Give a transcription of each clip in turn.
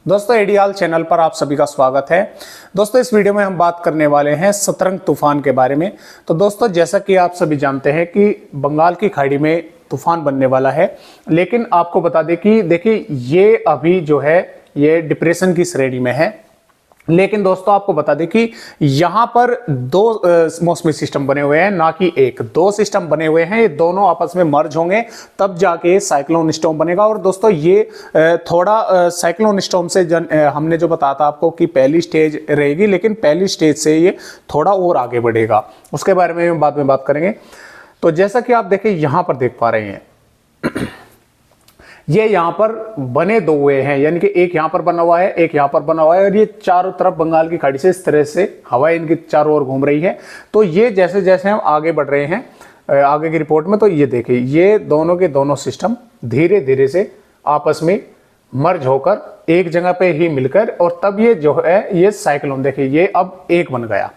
दोस्तों एडियाल चैनल पर आप सभी का स्वागत है। दोस्तों इस वीडियो में हम बात करने वाले हैं सतरंग तूफान के बारे में। तो दोस्तों जैसा कि आप सभी जानते हैं कि बंगाल की खाड़ी में तूफान बनने वाला है, लेकिन आपको बता दें कि देखिए ये अभी जो है ये डिप्रेशन की श्रेणी में है। लेकिन दोस्तों आपको बता दें कि यहाँ पर दो मौसमी सिस्टम बने हुए हैं, ना कि एक, दो सिस्टम बने हुए हैं। ये दोनों आपस में मर्ज होंगे तब जाके साइक्लोन स्टॉर्म बनेगा। और दोस्तों ये थोड़ा साइक्लोन स्टॉर्म से हमने जो बताया था आपको कि पहली स्टेज रहेगी, लेकिन पहली स्टेज से ये थोड़ा और आगे बढ़ेगा, उसके बारे में हम बाद में बात करेंगे। तो जैसा कि आप देखें यहाँ पर देख पा रहे हैं ये यहाँ पर बने दो हुए हैं, यानी कि एक यहाँ पर बना हुआ है, एक यहाँ पर बना हुआ है, और ये चारों तरफ बंगाल की खाड़ी से इस तरह से हवाएं इनकी चारों ओर घूम रही है। तो ये जैसे जैसे हम आगे बढ़ रहे हैं आगे की रिपोर्ट में, तो ये देखिए ये दोनों के दोनों सिस्टम धीरे धीरे से आपस में मर्ज होकर एक जगह पे ही मिलकर, और तब ये जो है ये साइक्लोन, देखिए ये अब एक बन गया,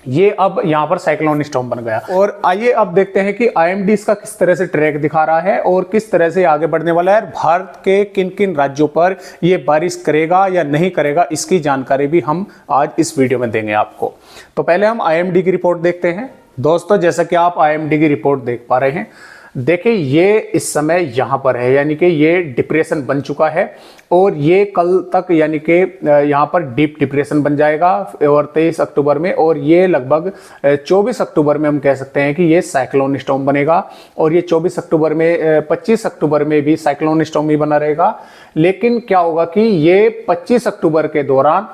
ये अब यहां पर साइक्लोन स्टॉर्म बन गया। और आइए अब देखते हैं कि आईएमडी इसका किस तरह से ट्रैक दिखा रहा है और किस तरह से आगे बढ़ने वाला है। भारत के किन किन राज्यों पर ये बारिश करेगा या नहीं करेगा, इसकी जानकारी भी हम आज इस वीडियो में देंगे आपको। तो पहले हम आईएमडी की रिपोर्ट देखते हैं। दोस्तों जैसा कि आप आईएमडी की रिपोर्ट देख पा रहे हैं, देखिए ये इस समय यहाँ पर है, यानी कि ये डिप्रेशन बन चुका है और ये कल तक यानी कि यहाँ पर डीप डिप्रेशन बन जाएगा और 23 अक्टूबर में, और ये लगभग 24 अक्टूबर में हम कह सकते हैं कि ये साइक्लोन स्टॉर्म बनेगा। और ये 24 अक्टूबर में 25 अक्टूबर में भी साइक्लोन स्टॉर्म ही बना रहेगा। लेकिन क्या होगा कि ये 25 अक्टूबर के दौरान,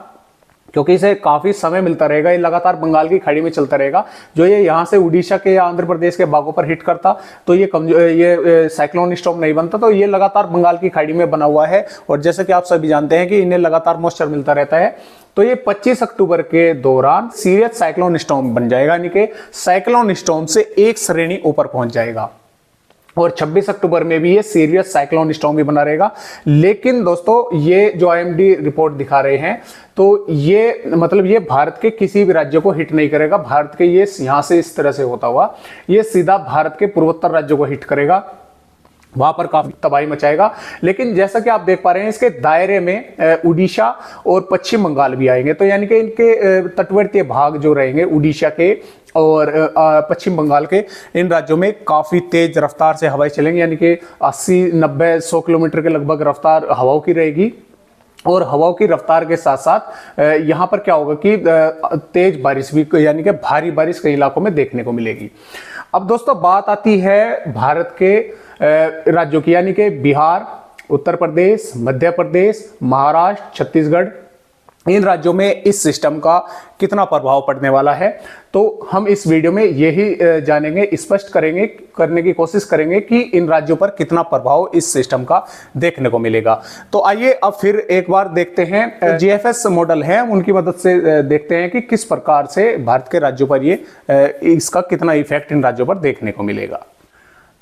क्योंकि इसे काफी समय मिलता रहेगा, ये लगातार बंगाल की खाड़ी में चलता रहेगा, जो ये यहाँ से उड़ीसा के या आंध्र प्रदेश के भागों पर हिट करता तो ये साइक्लोन स्टॉर्म नहीं बनता। तो ये लगातार बंगाल की खाड़ी में बना हुआ है, और जैसे कि आप सभी जानते हैं कि इन्हें लगातार मॉइस्चर मिलता रहता है। तो ये 25 अक्टूबर के दौरान सीरियस साइक्लोन स्टॉर्म बन जाएगा, यानी कि साइक्लोन स्टॉर्म से एक श्रेणी ऊपर पहुंच जाएगा। और 26 अक्टूबर में भी ये सीरियस साइक्लोन स्टॉर्म भी बना रहेगा। लेकिन दोस्तों ये जो आईएमडी रिपोर्ट दिखा रहे हैं, तो ये मतलब ये भारत के किसी भी राज्य को हिट नहीं करेगा। भारत के ये यहां से इस तरह से होता हुआ ये सीधा भारत के पूर्वोत्तर राज्यों को हिट करेगा, वहां पर काफी तबाही मचाएगा। लेकिन जैसा कि आप देख पा रहे हैं इसके दायरे में उड़ीसा और पश्चिम बंगाल भी आएंगे। तो यानी कि इनके तटवर्तीय भाग जो रहेंगे उड़ीसा के और पश्चिम बंगाल के, इन राज्यों में काफी तेज रफ्तार से हवाएं चलेंगी, यानी कि 80, 90, 100 किलोमीटर के लगभग रफ्तार हवाओं की रहेगी। और हवाओं की रफ्तार के साथ साथ यहाँ पर क्या होगा कि तेज बारिश भी, यानी कि भारी बारिश कई इलाकों में देखने को मिलेगी। अब दोस्तों बात आती है भारत के राज्यों की, यानी कि बिहार, उत्तर प्रदेश, मध्य प्रदेश, महाराष्ट्र, छत्तीसगढ़, इन राज्यों में इस सिस्टम का कितना प्रभाव पड़ने वाला है। तो हम इस वीडियो में यही जानेंगे, स्पष्ट करने की कोशिश करेंगे कि इन राज्यों पर कितना प्रभाव इस सिस्टम का देखने को मिलेगा। तो आइए अब फिर एक बार देखते हैं, जीएफएस मॉडल है उनकी मदद से देखते हैं कि किस प्रकार से भारत के राज्यों पर ये इसका कितना इफेक्ट इन राज्यों पर देखने को मिलेगा।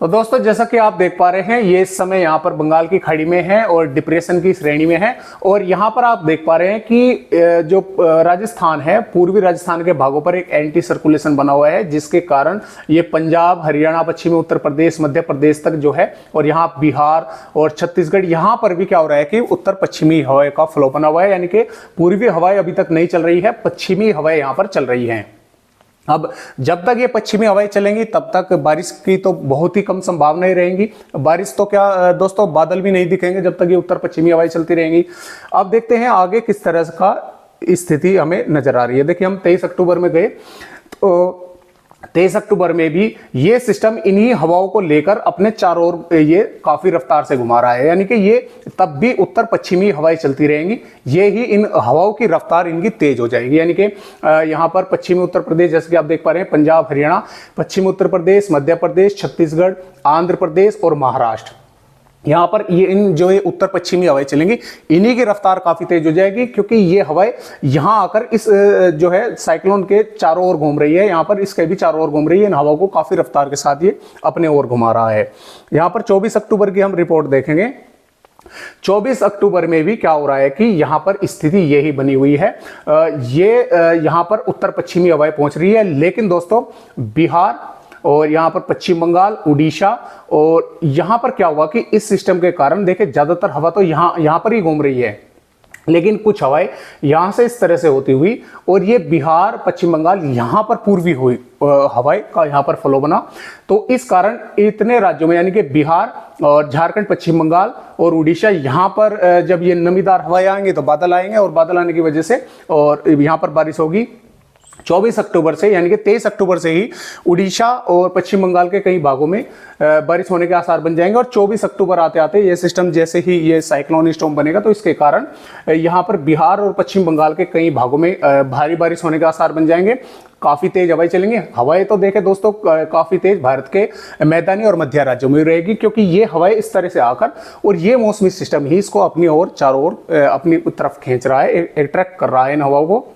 तो दोस्तों जैसा कि आप देख पा रहे हैं ये इस समय यहाँ पर बंगाल की खाड़ी में है और डिप्रेशन की श्रेणी में है। और यहाँ पर आप देख पा रहे हैं कि जो राजस्थान है, पूर्वी राजस्थान के भागों पर एक एंटी सर्कुलेशन बना हुआ है, जिसके कारण ये पंजाब, हरियाणा, पश्चिमी उत्तर प्रदेश, मध्य प्रदेश तक जो है, और यहाँ बिहार और छत्तीसगढ़, यहाँ पर भी क्या हो रहा है कि उत्तर पश्चिमी हवाएं का फ्लो बना हुआ है, यानी कि पूर्वी हवाएं अभी तक नहीं चल रही है, पश्चिमी हवाएं यहाँ पर चल रही हैं। अब जब तक ये पश्चिमी हवाएं चलेंगी तब तक बारिश की तो बहुत ही कम संभावनाएं रहेंगी। बारिश तो क्या दोस्तों, बादल भी नहीं दिखेंगे जब तक ये उत्तर पश्चिमी हवाएं चलती रहेंगी। अब देखते हैं आगे किस तरह का स्थिति हमें नजर आ रही है। देखिए हम 23 अक्टूबर में गए, तो 23 अक्टूबर में भी ये सिस्टम इन्हीं हवाओं को लेकर अपने चारों ओर ये काफी रफ्तार से घुमा रहा है, यानी कि ये तब भी उत्तर पश्चिमी हवाएं चलती रहेंगी। ये ही इन हवाओं की रफ्तार इनकी तेज हो जाएगी, यानी कि यहाँ पर पश्चिमी उत्तर प्रदेश, जैसे कि आप देख पा रहे हैं, पंजाब, हरियाणा, पश्चिमी उत्तर प्रदेश, मध्य प्रदेश, छत्तीसगढ़, आंध्र प्रदेश और महाराष्ट्र, यहाँ पर ये इन जो ये उत्तर पश्चिमी हवाएं चलेंगी, इन्हीं की रफ्तार काफी तेज हो जाएगी, क्योंकि ये हवाएं यहाँ आकर इस जो है साइक्लोन के चारों ओर घूम रही है, यहाँ पर इसके भी चारों ओर घूम रही है। इन हवाओं को काफी रफ्तार के साथ ये अपने ओर घुमा रहा है। यहाँ पर 24 अक्टूबर की हम रिपोर्ट देखेंगे। 24 अक्टूबर में भी क्या हो रहा है कि यहाँ पर स्थिति यही बनी हुई है। ये यहाँ पर उत्तर पश्चिमी हवाएं पहुंच रही है, लेकिन दोस्तों बिहार और यहाँ पर पश्चिम बंगाल, उड़ीसा, और यहाँ पर क्या हुआ कि इस सिस्टम के कारण देखिए ज्यादातर हवा तो यहाँ पर ही घूम रही है, लेकिन कुछ हवाएं यहाँ से इस तरह से होती हुई और ये बिहार पश्चिम बंगाल यहाँ पर पूर्वी हुई हवाएं का यहाँ पर फ्लो बना। तो इस कारण इतने राज्यों में यानी कि बिहार और झारखंड, पश्चिम बंगाल और उड़ीसा, यहाँ पर जब ये नमीदार हवाएं आएंगे तो बादल आएंगे और बादल आने की वजह से और यहाँ पर बारिश होगी। 24 अक्टूबर से यानी कि 23 अक्टूबर से ही उड़ीसा और पश्चिम बंगाल के कई भागों में बारिश होने के आसार बन जाएंगे और 24 अक्टूबर आते आते ये सिस्टम जैसे ही ये साइक्लोन स्टॉर्म बनेगा तो इसके कारण यहाँ पर बिहार और पश्चिम बंगाल के कई भागों में भारी बारिश होने के आसार बन जाएंगे। काफी तेज हवाएं चलेंगी। हवाएं तो देखें दोस्तों काफी तेज भारत के मैदानी और मध्य राज्यों में रहेगी, क्योंकि ये हवाएं इस तरह से आकर और ये मौसमी सिस्टम ही इसको अपनी ओर चारों ओर अपनी तरफ खींच रहा है, अट्रैक्ट कर रहा है इन हवाओं को।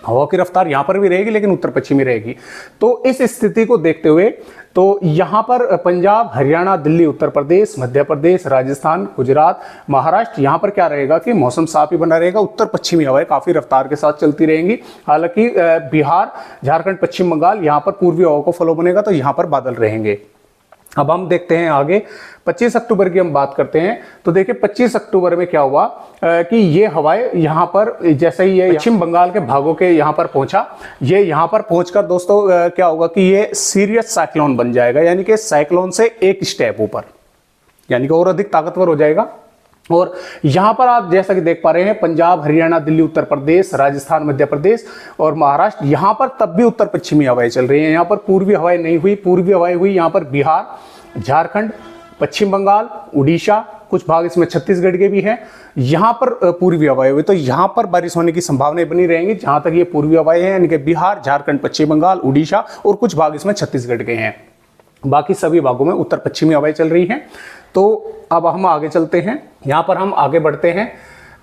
हवा की रफ्तार यहाँ पर भी रहेगी लेकिन उत्तर पश्चिमी रहेगी। तो इस स्थिति को देखते हुए तो यहाँ पर पंजाब, हरियाणा, दिल्ली, उत्तर प्रदेश, मध्य प्रदेश, राजस्थान, गुजरात, महाराष्ट्र, यहाँ पर क्या रहेगा कि मौसम साफ ही बना रहेगा। उत्तर पश्चिमी हवाएं काफी रफ्तार के साथ चलती रहेंगी। हालांकि बिहार, झारखंड, पश्चिम बंगाल यहाँ पर पूर्वी हवा को फॉलो बनेगा तो यहाँ पर बादल रहेंगे। अब हम देखते हैं आगे 25 अक्टूबर की हम बात करते हैं। तो देखिए 25 अक्टूबर में क्या हुआ कि ये हवाएं यहाँ पर जैसे ही ये पश्चिम बंगाल के भागों के यहाँ पर पहुंचा, ये यहाँ पर पहुंचकर दोस्तों क्या होगा कि ये सीरियस साइक्लोन बन जाएगा, यानी कि साइक्लोन से एक स्टेप ऊपर, यानी कि और अधिक ताकतवर हो जाएगा। और यहां पर आप जैसा कि देख पा रहे हैं पंजाब, हरियाणा, दिल्ली, उत्तर प्रदेश, राजस्थान, मध्य प्रदेश और महाराष्ट्र, यहां पर तब भी उत्तर पश्चिमी हवाएं चल रही हैं। यहां पर पूर्वी हवाएं नहीं हुई। पूर्वी हवाएं हुई यहां पर बिहार, झारखंड, पश्चिम बंगाल, उड़ीसा, कुछ भाग इसमें छत्तीसगढ़ के भी हैं। यहां पर पूर्वी हवाएं हुई तो यहां पर बारिश होने की संभावनाएं बनी रहेंगी जहां तक ये पूर्वी हवाएं हैं, यानी कि बिहार, झारखंड, पश्चिम बंगाल, उड़ीसा और कुछ भाग इसमें छत्तीसगढ़ के हैं। बाकी सभी भागों में उत्तर पश्चिमी हवाएं चल रही हैं। तो अब हम आगे चलते हैं, यहाँ पर हम आगे बढ़ते हैं।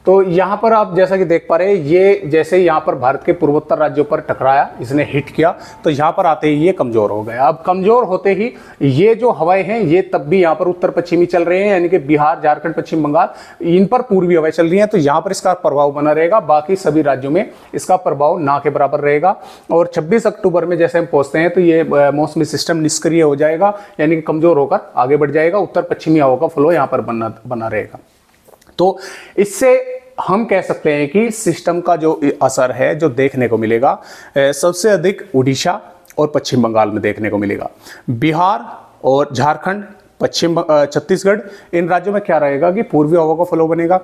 तो यहाँ पर आप जैसा कि देख पा रहे हैं ये जैसे यहाँ पर भारत के पूर्वोत्तर राज्यों पर टकराया, इसने हिट किया तो यहाँ पर आते ही ये कमजोर हो गया। अब कमजोर होते ही ये जो हवाएं हैं ये तब भी यहाँ पर उत्तर पश्चिमी चल रहे हैं, यानी कि बिहार, झारखंड, पश्चिम बंगाल इन पर पूर्वी हवाएं चल रही हैं। तो यहाँ पर इसका प्रभाव बना रहेगा, बाकी सभी राज्यों में इसका प्रभाव ना के बराबर रहेगा। और 26 अक्टूबर में जैसे हम पहुंचते हैं तो ये मौसमी सिस्टम निष्क्रिय हो जाएगा, यानी कि कमजोर होकर आगे बढ़ जाएगा। उत्तर पश्चिमी हवा का फ्लो यहाँ पर बना रहेगा। तो इससे हम कह सकते हैं कि सिस्टम का जो असर है जो देखने को मिलेगा सबसे अधिक उड़ीसा और पश्चिम बंगाल में देखने को मिलेगा। बिहार और झारखंड, छत्तीसगढ़, इन राज्यों में क्या रहेगा कि पूर्वी हवा का फ्लो बनेगा,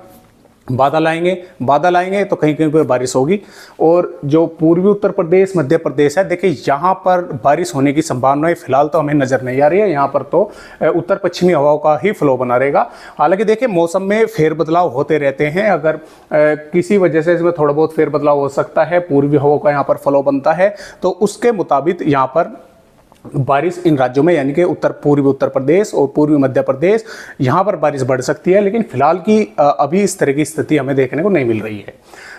बादल आएंगे तो कहीं कहीं पर बारिश होगी। और जो पूर्वी उत्तर प्रदेश, मध्य प्रदेश है, देखिए यहाँ पर बारिश होने की संभावनाएं फिलहाल तो हमें नजर नहीं आ रही है। यहाँ पर तो उत्तर पश्चिमी हवाओं का ही फ्लो बना रहेगा। हालांकि देखिए मौसम में फेरबदलाव होते रहते हैं, अगर किसी वजह से इसमें थोड़ा बहुत फेरबदलाव हो सकता है, पूर्वी हवाओं का यहाँ पर फ्लो बनता है तो उसके मुताबिक यहाँ पर बारिश इन राज्यों में यानी कि पूर्वी उत्तर प्रदेश और पूर्वी मध्य प्रदेश यहाँ पर बारिश बढ़ सकती है। लेकिन फिलहाल की अभी इस तरह की स्थिति हमें देखने को नहीं मिल रही है।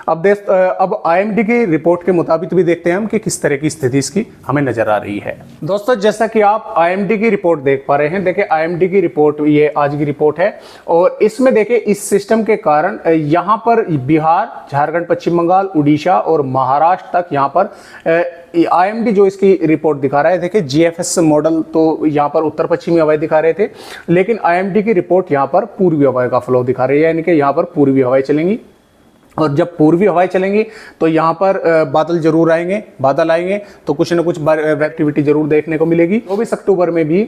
अब आईएमडी की रिपोर्ट के मुताबिक भी देखते हैं हम कि किस तरह की स्थिति इसकी हमें नजर आ रही है। दोस्तों जैसा कि आप आईएमडी की रिपोर्ट देख पा रहे हैं, देखिए आईएमडी की रिपोर्ट ये आज की रिपोर्ट है और इसमें देखिए इस सिस्टम के कारण यहाँ पर बिहार, झारखंड, पश्चिम बंगाल, उड़ीसा और महाराष्ट्र तक यहाँ पर आईएमडी जो इसकी रिपोर्ट दिखा रहा है, देखिए जीएफएस मॉडल तो यहाँ पर उत्तर पश्चिमी हवाएं दिखा रहे थे, लेकिन आईएमडी की रिपोर्ट यहाँ पर पूर्वी हवाएं का फ्लो दिखा रही है, यानी कि यहाँ पर पूर्वी हवाएं चलेंगी। और जब पूर्वी हवाएं चलेंगी तो यहाँ पर बादल जरूर आएंगे, बादल आएंगे तो कुछ न कुछ एक्टिविटी जरूर देखने को मिलेगी। 24 अक्टूबर में भी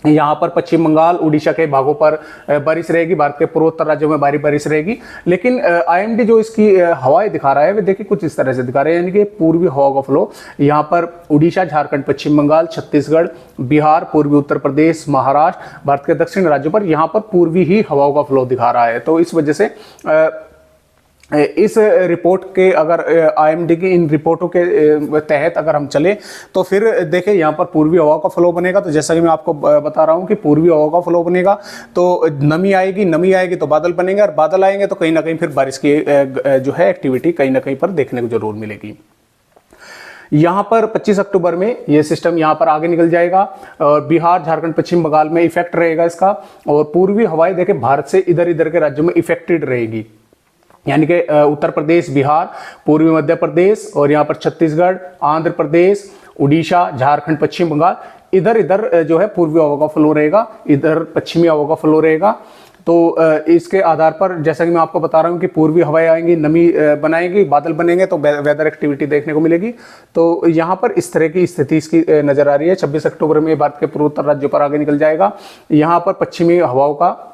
यहाँ पर पश्चिम बंगाल, उड़ीसा के भागों पर बारिश रहेगी, भारत के पूर्वोत्तर राज्यों में भारी बारिश रहेगी। लेकिन आईएमडी जो इसकी हवाएं दिखा रहा है वे देखिए कुछ इस तरह से दिखा रहे हैं, यानी कि पूर्वी हवा का फ्लो यहाँ पर उड़ीसा, झारखंड, पश्चिम बंगाल, छत्तीसगढ़, बिहार, पूर्वी उत्तर प्रदेश, महाराष्ट्र, भारत के दक्षिण राज्यों पर यहाँ पर पूर्वी ही हवाओं का फ्लो दिखा रहा है। तो इस वजह से इस रिपोर्ट के अगर आईएमडी की इन रिपोर्टों के तहत अगर हम चले तो फिर देखिए यहाँ पर पूर्वी हवा का फ्लो बनेगा। तो जैसा कि मैं आपको बता रहा हूँ कि पूर्वी हवा का फ्लो बनेगा तो नमी आएगी तो बादल बनेंगे और बादल आएंगे तो कहीं ना कहीं फिर बारिश की जो है एक्टिविटी कहीं ना कहीं पर देखने को जरूर मिलेगी। यहाँ पर 25 अक्टूबर में ये सिस्टम यहाँ पर आगे निकल जाएगा और बिहार, झारखंड, पश्चिम बंगाल में इफेक्ट रहेगा इसका। और पूर्वी हवाएं देखिए भारत से इधर के राज्यों में इफेक्टेड रहेगी, यानी कि उत्तर प्रदेश, बिहार, पूर्वी मध्य प्रदेश और यहाँ पर छत्तीसगढ़, आंध्र प्रदेश, उड़ीसा, झारखंड, पश्चिम बंगाल, इधर जो है पूर्वी हवा का फ्लो रहेगा, इधर पश्चिमी हवा का फ्लो रहेगा। तो इसके आधार पर जैसा कि मैं आपको बता रहा हूँ कि पूर्वी हवाएं आएंगी, नमी बनाएंगी, बादल बनेंगे तो वेदर एक्टिविटी देखने को मिलेगी। तो यहाँ पर इस तरह की स्थिति इसकी नजर आ रही है। 26 अक्टूबर में भारत के पूर्वोत्तर राज्यों पर आगे निकल जाएगा। यहाँ पर पश्चिमी हवाओं का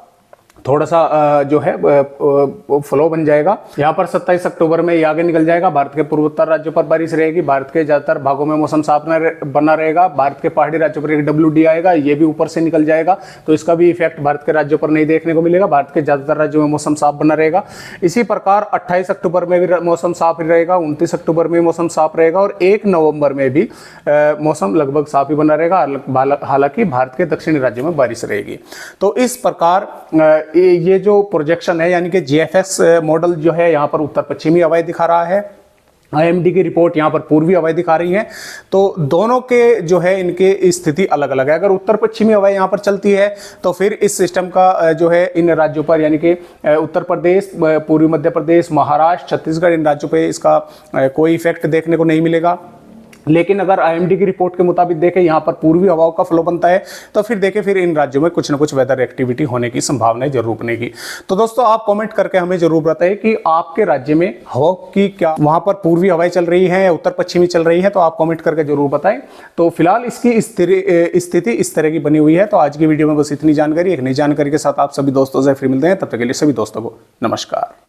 थोड़ा सा जो है फ्लो बन जाएगा। यहाँ पर 27 अक्टूबर में ये आगे निकल जाएगा। भारत के पूर्वोत्तर राज्यों पर बारिश रहेगी। भारत के ज्यादातर भागों में मौसम साफ बना रहेगा। भारत के पहाड़ी राज्यों पर एक WD आएगा, ये भी ऊपर से निकल जाएगा, तो इसका भी इफेक्ट भारत के राज्यों पर नहीं देखने को मिलेगा। भारत के ज्यादातर राज्यों में मौसम साफ बना रहेगा। इसी प्रकार 28 अक्टूबर में भी मौसम साफ रहेगा, 29 अक्टूबर में मौसम साफ रहेगा और 1 नवंबर में भी मौसम लगभग साफ ही बना रहेगा। हालांकि भारत के दक्षिणी राज्यों में बारिश रहेगी। तो इस प्रकार ये जो प्रोजेक्शन है यानी कि GFS मॉडल जो है यहाँ पर उत्तर पश्चिमी हवाएं दिखा रहा है, IMD की रिपोर्ट यहाँ पर पूर्वी हवाएं दिखा रही हैं। तो दोनों के जो है इनके स्थिति अलग अलग है। अगर उत्तर पश्चिमी हवाएं यहाँ पर चलती है तो फिर इस सिस्टम का जो है इन राज्यों पर यानी कि उत्तर प्रदेश, पूर्वी मध्य प्रदेश, महाराष्ट्र, छत्तीसगढ़, इन राज्यों पर इसका कोई इफेक्ट देखने को नहीं मिलेगा। लेकिन अगर IMD की रिपोर्ट के मुताबिक देखें यहाँ पर पूर्वी हवाओं का फ्लो बनता है तो फिर देखें फिर इन राज्यों में कुछ ना कुछ वेदर एक्टिविटी होने की संभावनाएं जरूर बनेगी। तो दोस्तों आप कमेंट करके हमें जरूर बताएं कि आपके राज्य में हवा की क्या वहां पर पूर्वी हवाएं चल रही हैं या उत्तर पश्चिमी चल रही है, तो आप कमेंट करके जरूर बताएं। तो फिलहाल इसकी स्थिति इस तरह की बनी हुई है। तो आज की वीडियो में बस इतनी जानकारी, एक नई जानकारी के साथ आप सभी दोस्तों से फिर मिलते हैं। तब तक के लिए सभी दोस्तों को नमस्कार।